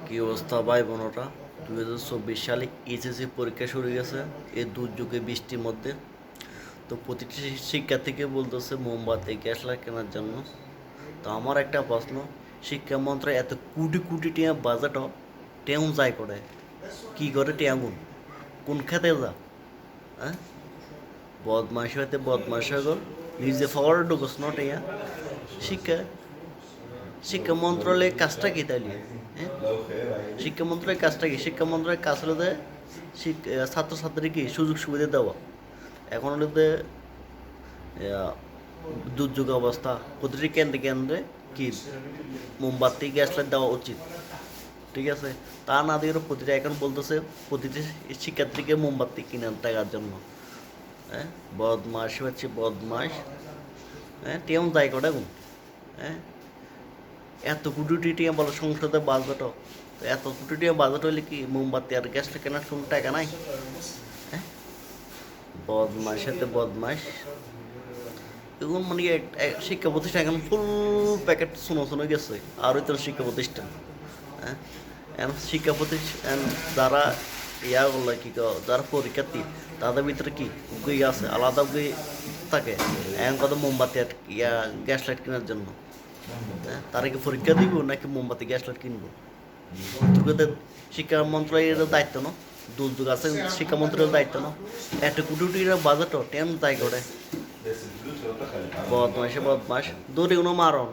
কি অবস্থা ভাই বোনরা? 2024 সালে এইচএসসি পরীক্ষা শুরু গেছে এই দুর্যোগে বৃষ্টির মধ্যে। তো প্রতিটি শিক্ষার্থীকে বলতেছে মোমবাতি গ্যাস লাইট কেনার জন্য। তো আমার একটা প্রশ্ন, শিক্ষা মন্ত্রণালয় এত কোটি কোটি টাকা বাজেটও টেউন যায় করে কি করে টেয়াগুন কোন খেতে যা? হ্যাঁ, বদমাইশ হইতে বদমাইশ হয়ে গেল, নিজে পাওয়ার ঢুকস না টেয়া। শিক্ষা শিক্ষা মন্ত্রণালয়ের কাজটা কি তাইলে? হ্যাঁ, শিক্ষা মন্ত্রণালয়ের কাজটা কি? শিক্ষা মন্ত্রণালয়ের কাজ হলো যে ছাত্রছাত্রীকে সুযোগ সুবিধা দেওয়া। এখন হলো যে দুর্যোগ অবস্থা, প্রতিটি কেন্দ্রে কেন্দ্রে কি মোমবাতি গ্যাস লাইট দেওয়া উচিত। ঠিক আছে, তা না দিয়ে প্রতিটা এখন বলতেছে প্রতিটি শিক্ষার্থীকে মোমবাতি কিনে টাকার জন্য। হ্যাঁ, বদমাস হচ্ছে বদমাস। হ্যাঁ, টিএম দায় করে এখন। হ্যাঁ, এত কোটি টিয়া বলে সংসদে বাজেটও, এত কোটি টিয়া বাজেট হইলে কি মোমবাতি আর গ্যাস কেনার কোনো টাকা নাই? হ্যাঁ, বদমাস সাথে বদমাস। এখন মানে শিক্ষা প্রতিষ্ঠান এখন ফুল প্যাকেট শোনো গেছে আর ওই তো শিক্ষা প্রতিষ্ঠান। হ্যাঁ, এখন শিক্ষা প্রতিষ্ঠান যারা বললো কি যারা পরীক্ষার্থী তাদের ভিতরে কি উগই আছে আলাদা উগই থাকে এখন কত মোমবাতি আর গ্যাস লাইট কেনার জন্য। হ্যাঁ, তারা কি পরীক্ষা দিব নাকি মোমবাতি গ্যাস লাইট কিনবো? তোদের শিক্ষা মন্ত্রণালয়ের দায়িত্ব না, দুর্যোগ আছে শিক্ষা মন্ত্রণালয়ের দায়িত্ব না। একটা কোটি কোটি বাজেটও টেন তাই করে বদমাসে বদমাস দৌড়ে কোনো মারণ।